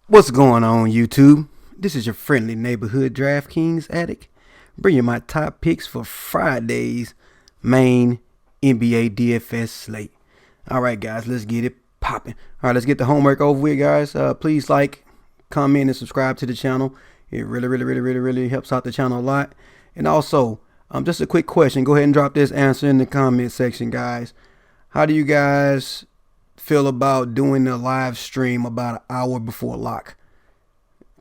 What's going on, YouTube? This is your friendly neighborhood DraftKings addict, bringing you my top picks for Friday's main NBA DFS slate. All right, guys, let's get it popping. All right, let's get the homework over with, guys. Please like, comment, and subscribe to the channel. It really helps out the channel a lot. And also, just a quick question. Go ahead and drop this answer in the comment section, guys. How do you guys feel about doing a live stream about an hour before lock?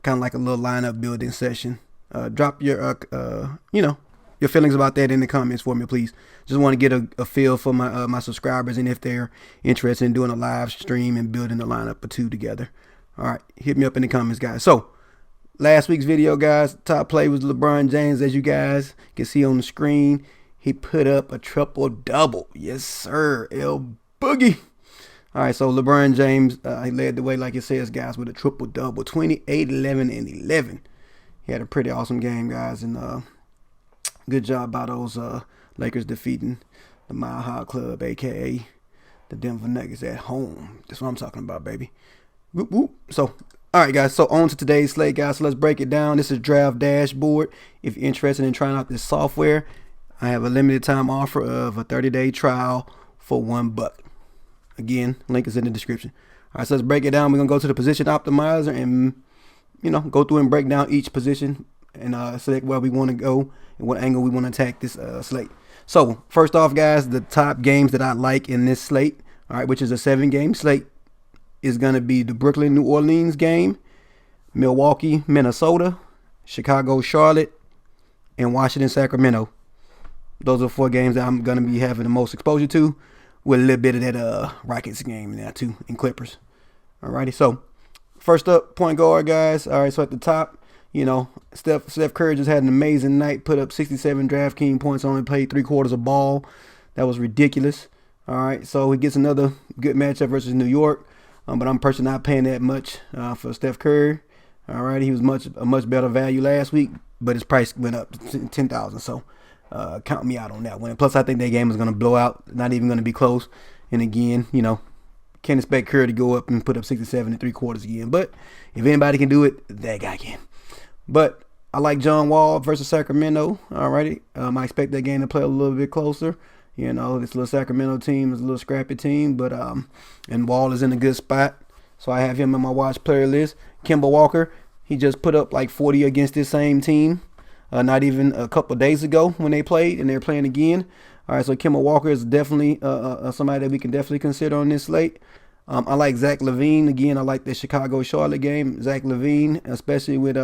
Kind of like a little lineup building session. Drop your your feelings about that in the comments for me, please. Just want to get a feel for my subscribers and if they're interested in doing a live stream and building a lineup or two together. All right, hit me up in the comments, guys. So last week's video, guys, top play was LeBron James, as you guys can see on the screen. He put up a triple double. Yes, sir. El Boogie. All right, so LeBron James, he led the way, like it says, guys, with a triple-double, 28, 11, and 11. He had a pretty awesome game, guys, and good job by those Lakers defeating the Mile High Club, a.k.a. the Denver Nuggets at home. That's what I'm talking about, baby. Whoop, whoop. So, all right, guys, so on to today's slate, guys. So let's break it down. This is Draft Dashboard. If you're interested in trying out this software, I have a limited time offer of a 30-day trial for $1. Again, link is in the description. All right, so let's break it down. We're going to go to the position optimizer and, go through and break down each position and select where we want to go and what angle we want to attack this slate. So, first off, guys, the top games that I like in this slate, all right, which is a 7-game slate, is going to be the Brooklyn, New Orleans game, Milwaukee, Minnesota, Chicago, Charlotte, and Washington, Sacramento. Those are 4 games that I'm going to be having the most exposure to, with a little bit of that Rockets game in there too, and Clippers. Alrighty, so first up, point guard, guys. All right, so at the top, Steph Curry just had an amazing night, put up 67 DraftKings points, only played 3/4 of ball. That was ridiculous. All right, so he gets another good matchup versus New York, but I'm personally not paying that much for Steph Curry. All right, he was a much better value last week, but his price went up to 10,000. So count me out on that one. Plus, I think that game is going to blow out. Not even going to be close. And again, can't expect Curry to go up and put up 67 3/4 again. But if anybody can do it, that guy can. But I like John Wall versus Sacramento. Alrighty, I expect that game to play a little bit closer. This little Sacramento team is a little scrappy team, but and Wall is in a good spot, so I have him in my watch player list. Kemba Walker, he just put up like 40 against this same team. Not even a couple of days ago when they played, and they're playing again. All right, so Kemba Walker is definitely somebody that we can definitely consider on this slate. I like Zach LaVine. Again, I like the Chicago-Charlotte game. Zach LaVine, especially with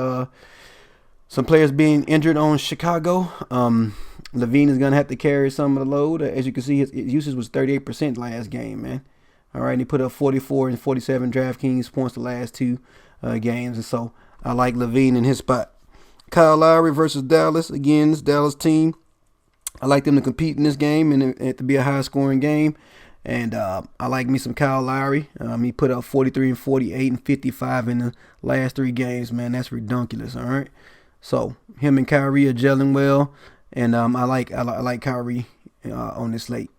some players being injured on Chicago. LaVine is going to have to carry some of the load. As you can see, his usage was 38% last game, man. All right, and he put up 44 and 47 DraftKings points the last 2 games. And so I like LaVine in his spot. Kyle Lowry versus Dallas. Again, this Dallas team, I like them to compete in this game and it to be a high-scoring game. And I like me some Kyle Lowry. He put up 43 and 48 and 55 in the last 3 games, man. That's ridiculous, all right? So him and Kyrie are gelling well. And I like Kyrie on this slate.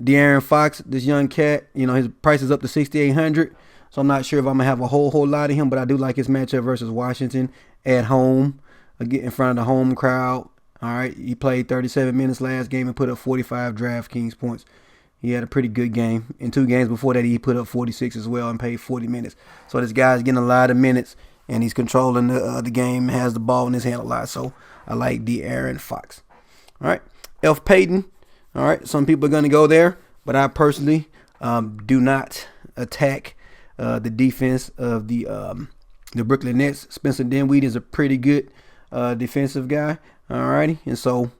De'Aaron Fox, this young cat, his price is up to 6,800. So I'm not sure if I'm going to have a whole lot of him, but I do like his matchup versus Washington at home. Get in front of the home crowd. All right, he played 37 minutes last game and put up 45 DraftKings points. He had a pretty good game. In 2 games before that, he put up 46 as well and played 40 minutes. So this guy's getting a lot of minutes, and he's controlling the game, has the ball in his hand a lot. So I like De'Aaron Fox. All right, Elf Payton. All right, some people are going to go there, but I personally do not attack the defense of the Brooklyn Nets. Spencer Dinwiddie is a pretty good defensive guy. Alrighty, and so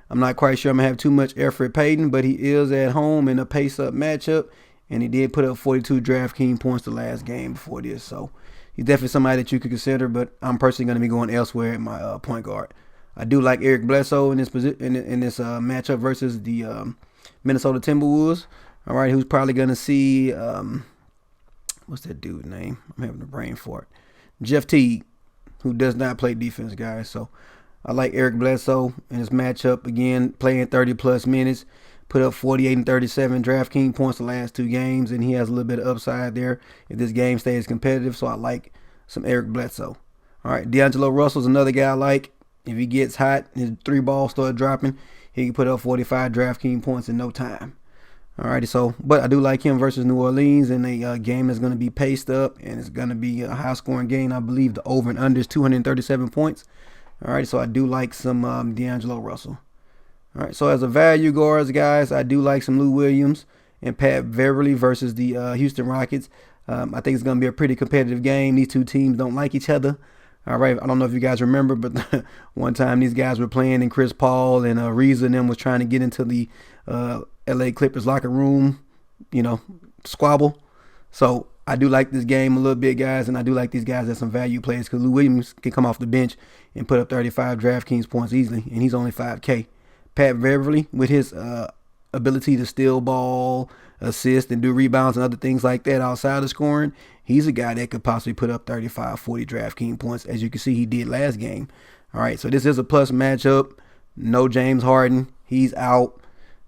I'm not quite sure I'm gonna have too much air for Payton, but he is at home in a pace-up matchup, and he did put up 42 DraftKings points the last game before this. So he's definitely somebody that you could consider, but I'm personally gonna be going elsewhere at my point guard. I do like Eric Bledsoe in this position in this matchup versus the Minnesota Timberwolves. All right, who's probably gonna see what's that dude's name? I'm having a brain fart. Jeff Teague, who does not play defense, guys. So I like Eric Bledsoe in his matchup. Again, playing 30-plus minutes, put up 48 and 37 DraftKings points the last 2 games, and he has a little bit of upside there if this game stays competitive. So I like some Eric Bledsoe. All right, D'Angelo Russell's another guy I like. If he gets hot, his 3 balls start dropping, he can put up 45 DraftKings points in no time. Alrighty, so, but I do like him versus New Orleans in a game that's going to be paced up, and it's going to be a high-scoring game. I believe the over and under is 237 points. Alright, so I do like some D'Angelo Russell. Alright, so as a value guards, guys, I do like some Lou Williams and Pat Beverly versus the Houston Rockets. I think it's going to be a pretty competitive game. These two teams don't like each other. All right, I don't know if you guys remember, but one time these guys were playing and Chris Paul and Reza and them was trying to get into the LA Clippers locker room, squabble. So I do like this game a little bit, guys, and I do like these guys as some value players because Lou Williams can come off the bench and put up 35 DraftKings points easily, and he's only 5K. Pat Beverly, with his ability to steal ball, assist, and do rebounds and other things like that outside of scoring, he's a guy that could possibly put up 35, 40 DraftKings points, as you can see he did last game. All right, so this is a plus matchup. No James Harden. He's out,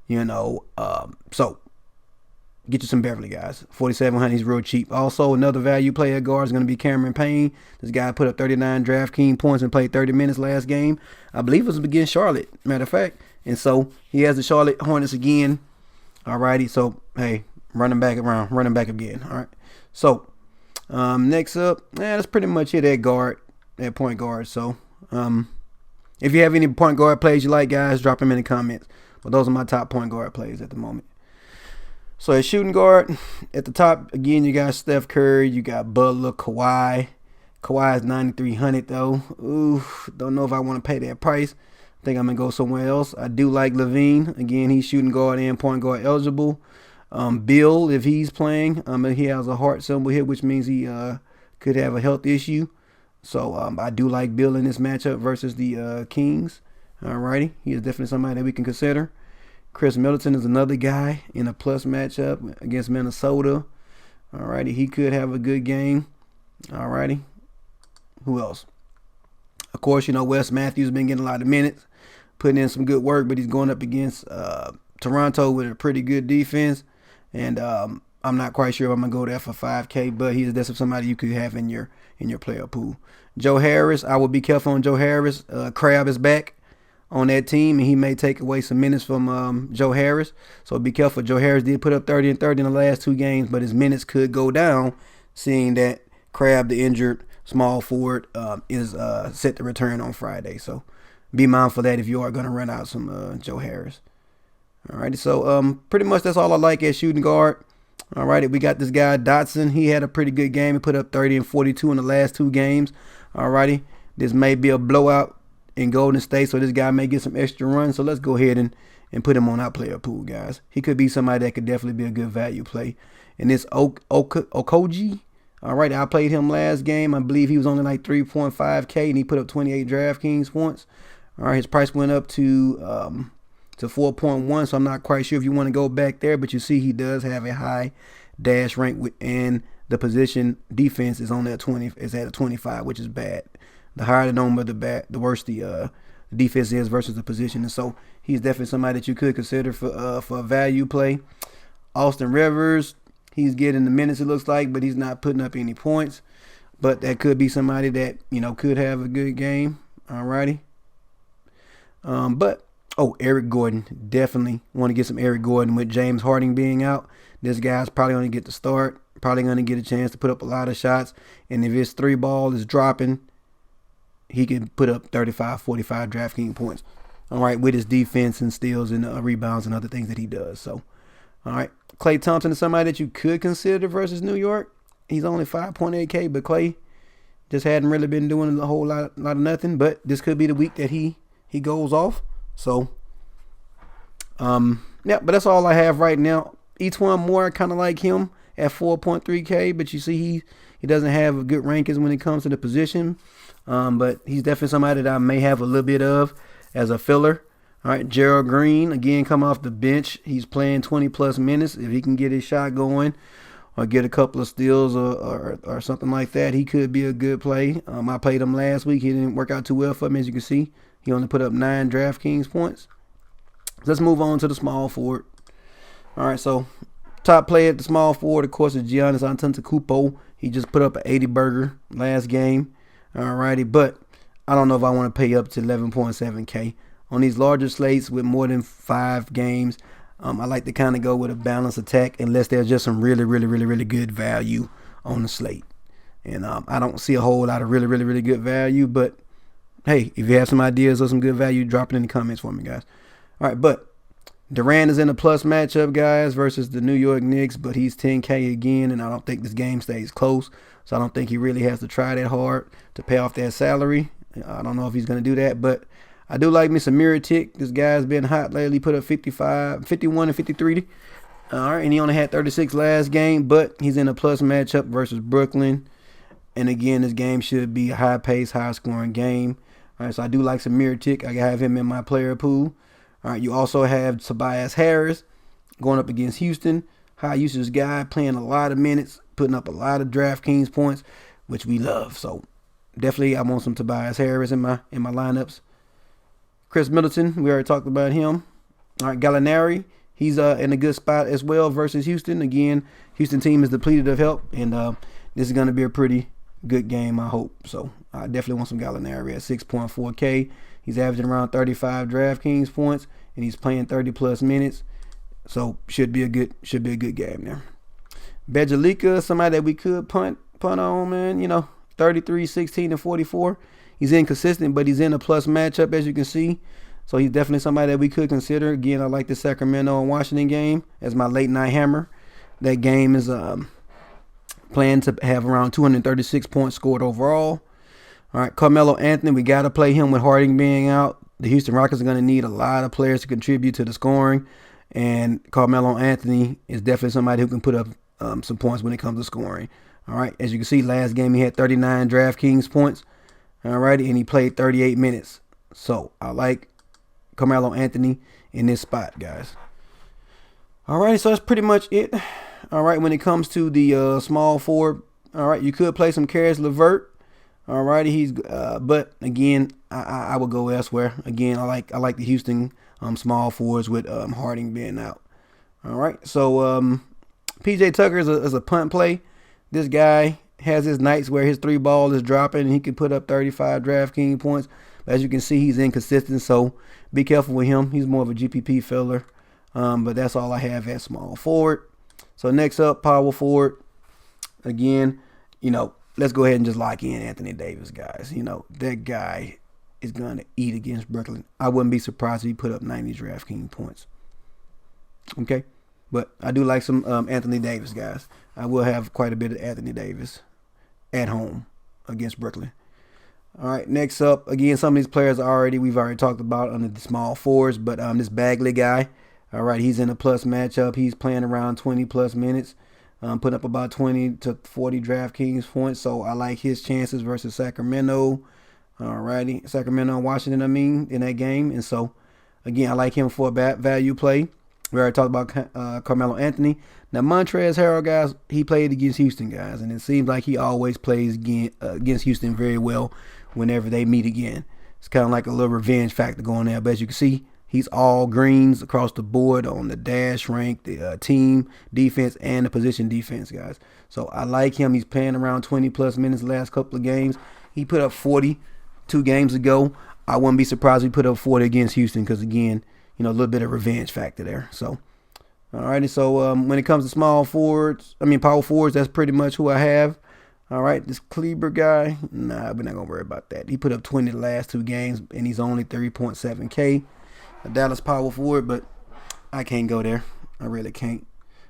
so get you some Beverly, guys. 4,700, he's real cheap. Also, another value player guard is going to be Cameron Payne. This guy put up 39 DraftKings points and played 30 minutes last game. I believe it was against Charlotte, matter of fact. And so he has the Charlotte Hornets again. Alrighty, so hey, running back again. All right, so next up, that's pretty much it at point guard. So if you have any point guard plays you like, guys, drop them in the comments. But those are my top point guard plays at the moment. So at shooting guard, at the top again, you got Steph Curry, you got Butler, Kawhi. Kawhi is 9,300 though. Ooh, don't know if I want to pay that price. I think I'm going to go somewhere else. I do like Levine. Again, he's shooting guard and point guard eligible. Bill, if he's playing, he has a heart symbol here, which means he could have a health issue. So I do like Bill in this matchup versus the Kings. Alrighty, he is definitely somebody that we can consider. Chris Middleton is another guy in a plus matchup against Minnesota. Alrighty, he could have a good game. Alrighty, who else? Of course, Wes Matthews has been getting a lot of minutes, putting in some good work, but he's going up against Toronto with a pretty good defense. And I'm not quite sure if I'm going to go there for 5K, but he's definitely somebody you could have in your player pool. Joe Harris, I would be careful on Joe Harris. Crab is back on that team, and he may take away some minutes from Joe Harris. So be careful. Joe Harris did put up 30 and 30 in the last 2 games, but his minutes could go down, seeing that Crab, the injured small forward, is set to return on Friday. So be mindful of that if you are going to run out some Joe Harris. Alrighty, so pretty much that's all I like at shooting guard. Alrighty, we got this guy Dotson. He had a pretty good game. He put up 30 and 42 in the last 2 games. Alrighty, this may be a blowout in Golden State, so this guy may get some extra runs. So let's go ahead and put him on our player pool, guys. He could be somebody that could definitely be a good value play. And this Okogie, all right, I played him last game. I believe he was only like 3.5K, and he put up 28 DraftKings points. All right, his price went up to 4.1, so I'm not quite sure if you want to go back there, but you see he does have a high dash rank, and the position defense is on that 20, is at a 25, which is bad. The higher the number, the worse the defense is versus the position, and so he's definitely somebody that you could consider for a value play. Austin Rivers, he's getting the minutes, it looks like, but he's not putting up any points. But that could be somebody that could have a good game. Alrighty. Eric Gordon, definitely want to get some Eric Gordon with James Harden being out. This guy's probably going to get the start, probably going to get a chance to put up a lot of shots, and if his 3 ball is dropping, he can put up 35, 45 DraftKings points. All right, with his defense and steals and rebounds and other things that he does. So, all right, Klay Thompson is somebody that you could consider versus New York. He's only 5.8K, but Klay just hadn't really been doing a whole lot of nothing. But this could be the week that he goes off. So, yeah, but that's all I have right now. Etuan Moore, kind of like him at 4.3K, but you see he doesn't have good rankings when it comes to the position. But he's definitely somebody that I may have a little bit of as a filler. All right, Gerald Green, again, come off the bench. He's playing 20-plus minutes. If he can get his shot going or get a couple of steals or something like that, he could be a good play. I played him last week. He didn't work out too well for me, as you can see. He only put up 9 DraftKings points. Let's move on to the small forward. All right, so top player at the small forward, of course, is Giannis Antetokounmpo. He just put up an 80 burger last game. Alrighty, but I don't know if I want to pay up to 11.7K. On these larger slates with more than 5 games, I like to kind of go with a balanced attack unless there's just some really good value on the slate. And I don't see a whole lot of really good value, but hey, if you have some ideas or some good value, drop it in the comments for me, guys. All right, but Durant is in a plus matchup, guys, versus the New York Knicks, but he's 10K again, and I don't think this game stays close, so I don't think he really has to try that hard to pay off that salary. I don't know if he's going to do that, but I do like me some Mirotic. This guy's been hot lately, put up 51 and 53. All right, and he only had 36 last game, but he's in a plus matchup versus Brooklyn. And again, this game should be a high-paced, high-scoring game. All right, so I do like some Mirotic. I have him in my player pool. All right, you also have Tobias Harris going up against Houston. High usage guy, playing a lot of minutes, putting up a lot of DraftKings points, which we love. So definitely I want some Tobias Harris in my lineups. Chris Middleton, we already talked about him. All right, Gallinari, he's in a good spot as well versus Houston. Again, Houston team is depleted of help, and this is going to be a pretty good game, I hope. So I definitely want some Gallinari at 6.4K. He's averaging around 35 DraftKings points, and he's playing 30+ minutes. So should be a good game there. Bjelica, somebody that we could punt on, man. 33, 16, and 44. He's inconsistent, but he's in a plus matchup, as you can see. So he's definitely somebody that we could consider. Again, I like the Sacramento and Washington game as my late night hammer. That game is planned to have around 236 points scored overall. All right, Carmelo Anthony, we got to play him with Harden being out. The Houston Rockets are going to need a lot of players to contribute to the scoring. And Carmelo Anthony is definitely somebody who can put up some points when it comes to scoring. All right, as you can see, last game he had 39 DraftKings points. All right, and he played 38 minutes. So I like Carmelo Anthony in this spot, guys. All right, so that's pretty much it. All right, when it comes to the small forward, all right, you could play some Caris LeVert. All righty, but again, I would go elsewhere. Again, I like the Houston small forwards with Harding being out. All right, so PJ Tucker is a punt play. This guy has his nights where his 3 ball is dropping and he can put up 35 DraftKings points. But as you can see, he's inconsistent, so be careful with him. He's more of a GPP filler. But that's all I have at small forward. So next up, power forward. Again, let's go ahead and just lock in Anthony Davis, guys. That guy is going to eat against Brooklyn. I wouldn't be surprised if he put up 90 DraftKings points. Okay? But I do like some Anthony Davis, guys. I will have quite a bit of Anthony Davis at home against Brooklyn. All right, next up, again, some of these players we've already talked about under the small fours, but this Bagley guy, all right, he's in a plus matchup. He's playing around 20+ minutes, putting up about 20 to 40 DraftKings points, so I like his chances versus Sacramento. All righty, Sacramento and Washington, in that game, and so, again, I like him for a value play. We already talked about Carmelo Anthony. Now, Montrezl Harrell, guys, he played against Houston, guys, and it seems like he always plays against Houston very well whenever they meet again. It's kind of like a little revenge factor going there. But as you can see, he's all greens across the board on the dash rank, the team defense, and the position defense, guys. So I like him. He's playing around 20+ minutes the last couple of games. He put up 40 2 games ago. I wouldn't be surprised if he put up 40 against Houston because, again, a little bit of revenge factor there. So, all righty. So when it comes to power forwards, that's pretty much who I have. All right, this Kleber guy, nah, we're not gonna worry about that. He put up 20 the last 2 games, and he's only 3.7K. A Dallas power forward, but I can't go there. I really can't.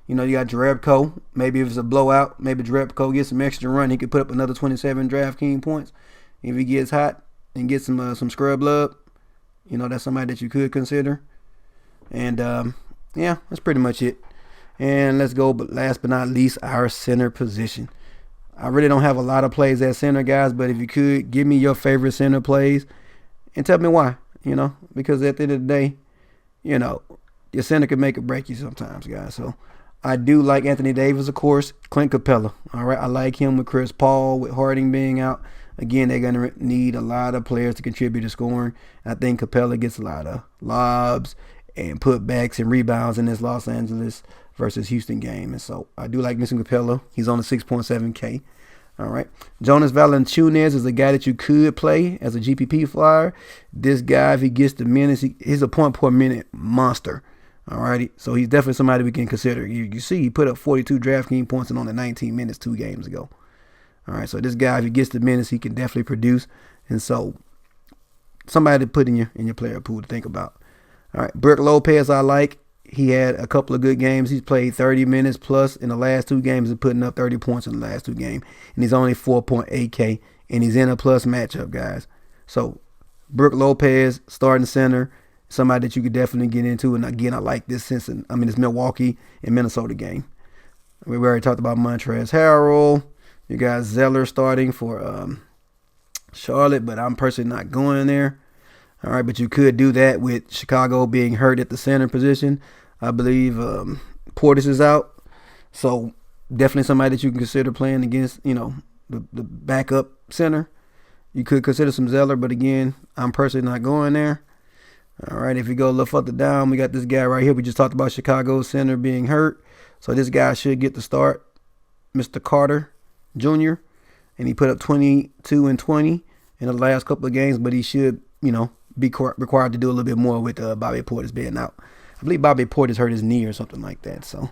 You got Jerebko. Maybe if it's a blowout, maybe Jerebko gets some extra run. He could put up another 27 DraftKings points if he gets hot and gets some scrub love. That's somebody that you could consider. And yeah, that's pretty much it. And let's go, but last but not least, our center position. I really don't have a lot of plays at center, guys, but if you could, give me your favorite center plays and tell me why, because at the end of the day, your center can make or break you sometimes, guys. So I do like Anthony Davis, of course. Clint Capella, all right? I like him with Chris Paul, with Harding being out. Again, they're going to need a lot of players to contribute to scoring. I think Capella gets a lot of lobs and putbacks and rebounds in this Los Angeles versus Houston game. And so I do like missing Capella. He's on the 6.7K. All right. Jonas Valanciunas is a guy that you could play as a GPP flyer. This guy, if he gets the minutes, he's a point per minute monster. All righty. So he's definitely somebody we can consider. You see, he put up 42 DraftKings points in only 19 minutes 2 games ago. All right. So this guy, if he gets the minutes, he can definitely produce. And so somebody to put in your player pool to think about. All right. Brook Lopez, I like. He had a couple of good games. He's played 30 minutes plus in the last 2 games and putting up 30 points in the last 2 games. And he's only 4.8K, and he's in a plus matchup, guys. So Brook Lopez, starting center, somebody that you could definitely get into. And again, I like this this Milwaukee and Minnesota game. We already talked about Montrezl Harrell. You got Zeller starting for Charlotte, but I'm personally not going there. All right, but you could do that with Chicago being hurt at the center position. I believe Portis is out. So definitely somebody that you can consider playing against, the backup center. You could consider some Zeller, but again, I'm personally not going there. All right, if you go a little further down, we got this guy right here. We just talked about Chicago center being hurt. So this guy should get the start, Mr. Carter Jr., and he put up 22 and 20 in the last couple of games, but he should, be required to do a little bit more with Bobby Portis being out. I believe Bobby Portis hurt his knee or something like that. So, all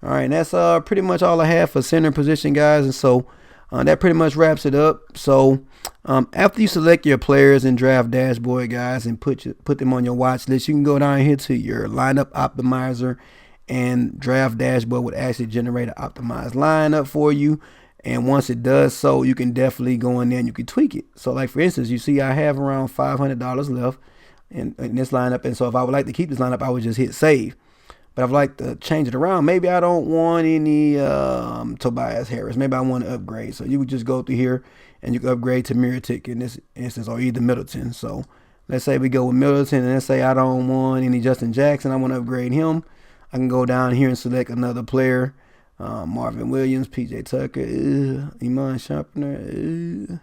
right, and that's pretty much all I have for center position, guys. And so that pretty much wraps it up. So after you select your players in Draft Dashboard, guys, and put them on your watch list, you can go down here to your lineup optimizer, and Draft Dashboard would actually generate an optimized lineup for you. And once it does so, you can definitely go in there and you can tweak it. So like, for instance, you see I have around $500 left in this lineup. And so if I would like to keep this lineup, I would just hit save. But if I'd like to change it around, maybe I don't want any Tobias Harris. Maybe I want to upgrade. So you would just go through here and you can upgrade to Mirotic in this instance, or either Middleton. So let's say we go with Middleton, and let's say I don't want any Justin Jackson. I want to upgrade him. I can go down here and select another player. Marvin Williams, PJ Tucker, Iman Sharpener.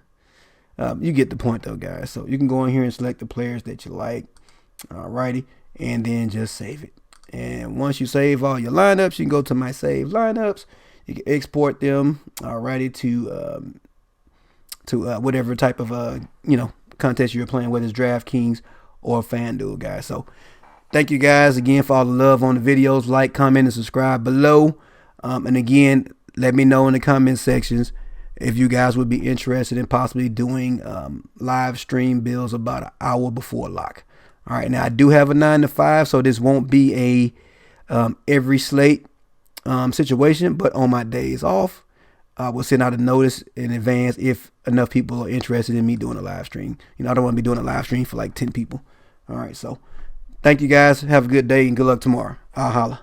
You get the point though, guys. So you can go in here and select the players that you like. Alrighty. And then just save it. And once you save all your lineups, you can go to my save lineups. You can export them alrighty to whatever type of contest you're playing, whether it's DraftKings or FanDuel, guys. So thank you guys again for all the love on the videos. Like, comment, and subscribe below. And again, let me know in the comment sections if you guys would be interested in possibly doing live stream builds about an hour before lock. All right, now I do have a 9 to 5, so this won't be a every slate situation, but on my days off, I will send out a notice in advance if enough people are interested in me doing a live stream. I don't want to be doing a live stream for like 10 people. All right, so thank you guys. Have a good day and good luck tomorrow. I'll holla.